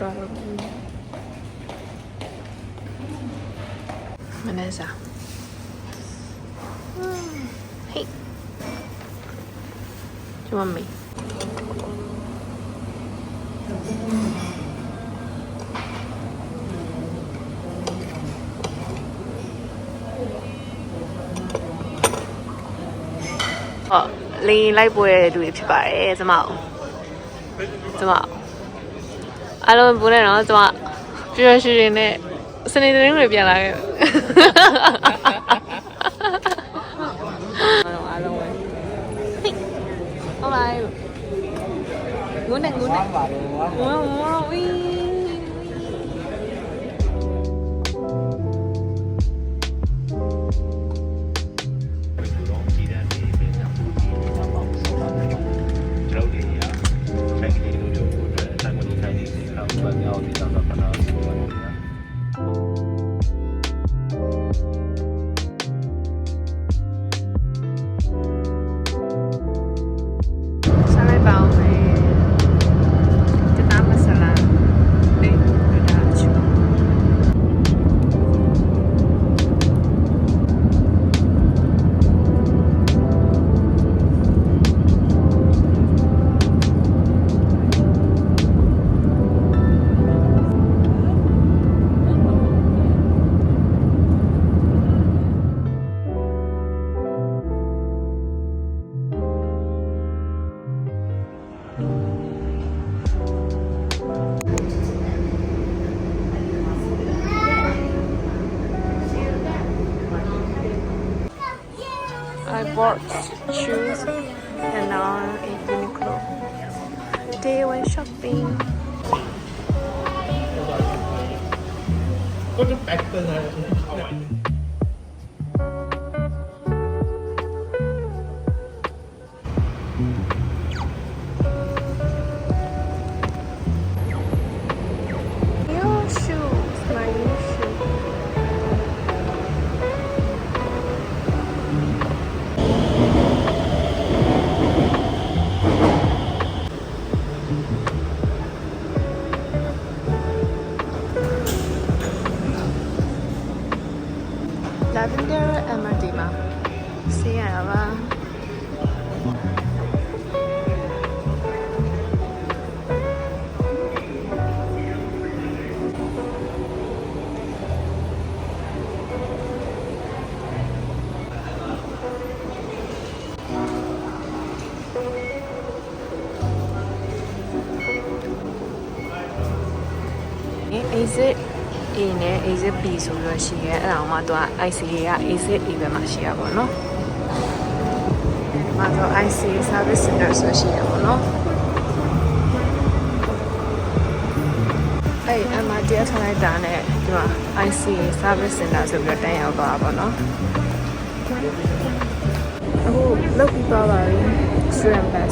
သွားတော့မနေ့စားဟေးကျမမေလင်းလိုက်ပွဲလူတွေဖြစ်ပါတယ်ကျမအားလုံးပိုးနေတော့ကျမပျော်ရွှင်နဲ့စနေသတင်းတွေပြန်လာခဲ့အားလုံးပဲဟုတ်လားငုံနေဝီI bought shoes and now I'm in Uniqlo. Today I went shopping. Có chút bạch từ này. New shoes, my new shoes. Lavender Amadima. See ya. 80 A နဲ့ 80 B ဆိုပြီးတော့ရှိရဲအဲ့ဒါမှတော့ ICA က 80 A ပဲမှာရှိရပါတော့။မှာတော့ ICA service center ဆိုရှိရပါတော့။အဲ့ MRTS ထိုင်လိုက်တာနဲ့ဒီမှာ ICA service center ဆိုပြီးတော့တန်းရောက်သွားပါတော့။အခုလောက်ပြီးသွားပါပြီ student pass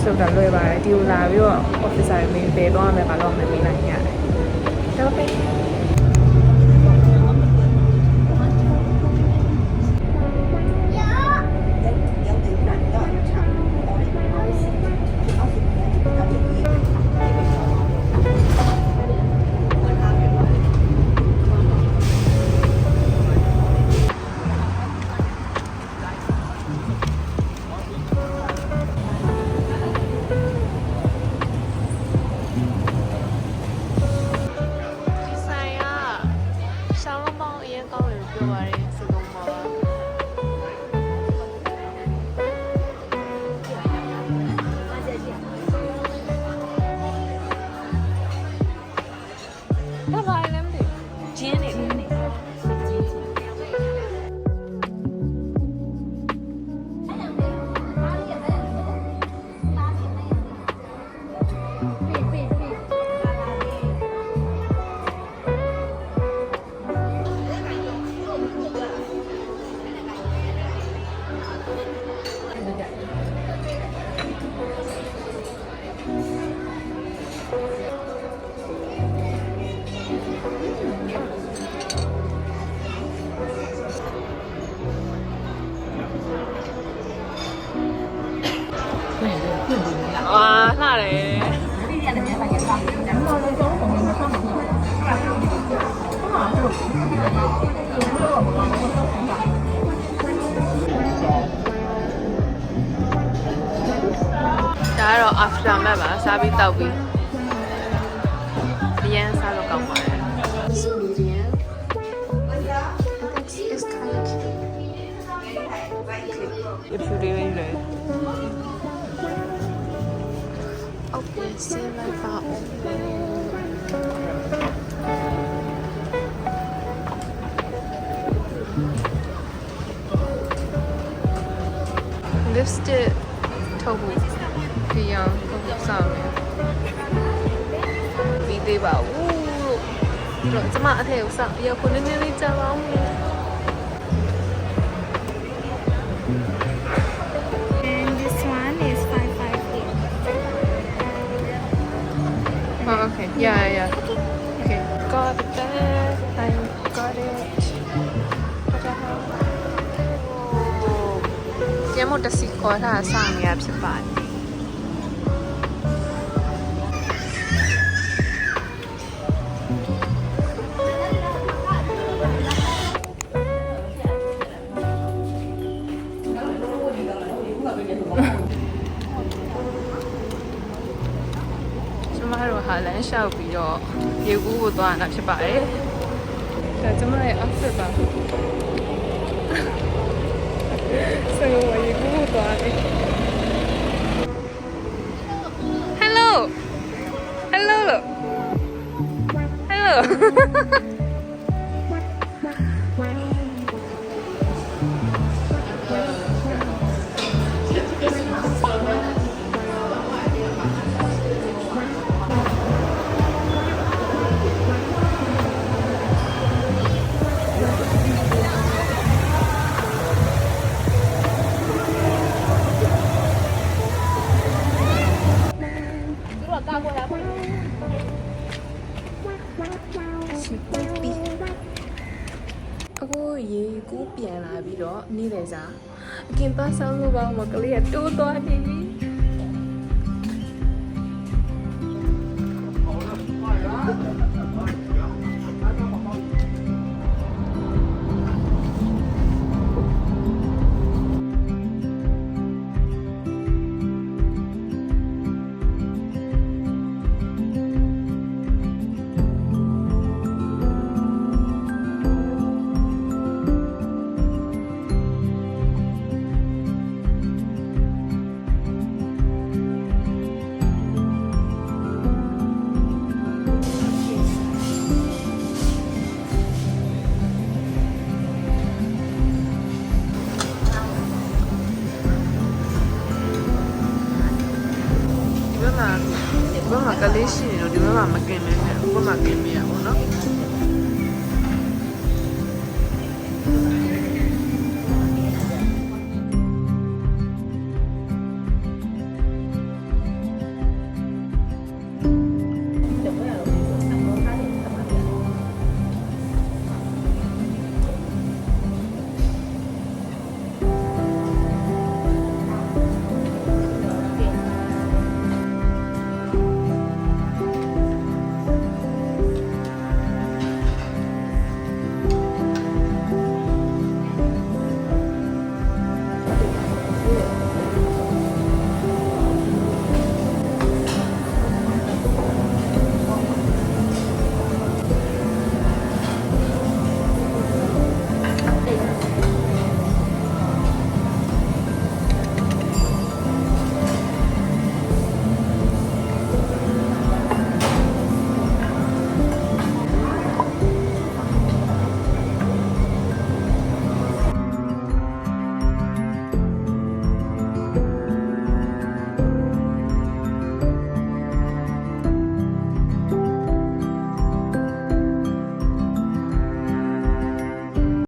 ဆိုတာလွယ်ပါတယ်ဒီလိုလာပြီးတော့ officer တွေမင်းပေးသွားမယ်ဘာလို့မမေးနိုင်ရလဲတော့ပဲ ဒါကတော့ after mat ပါစားပြီးတောက်ပြီးအရင်စားတော့ကောင်းပါတယ် medium it's kind of cute if you really like open see my phone lipstick ထုတ်ဖို့ဒီအောင်ထုတ်ဆောင်နေပြီးသေးပါဘူးလို့ကျမအထက်ကိုစောင့်ရောက်ခုနည်းနည်းလေးကြာပါဦး And this one is 558. Oh, okay. Yeah. Okay. Got that. I got it. What the hell? Oh. ကျမတို့စီခေါ်ထားဆောင်နေရဖြစ်ပါတယ်ကျမတို့ဟာလမ်းလျှောက်ပြီးတော့ရေကူးကိုသွားတာဖြစ်ပါတယ်။ဒါကျမရဲ့ outfit ပါ။ဆိုတော့ရေကူးကိုသွားတယ်။ Hello. Hello. Hello. အခုရေကူးပြန်လာပြီးတော့နေ့လည်စာအကင်သားဆောင်လို့ပါမကလေးကတိုးသွားနေပြီဒီဘက်မှာကလေးရှိနေတော့ဒီဘက်မှာမกินနေနဲ့ဟိုဘက်မှာกินမရ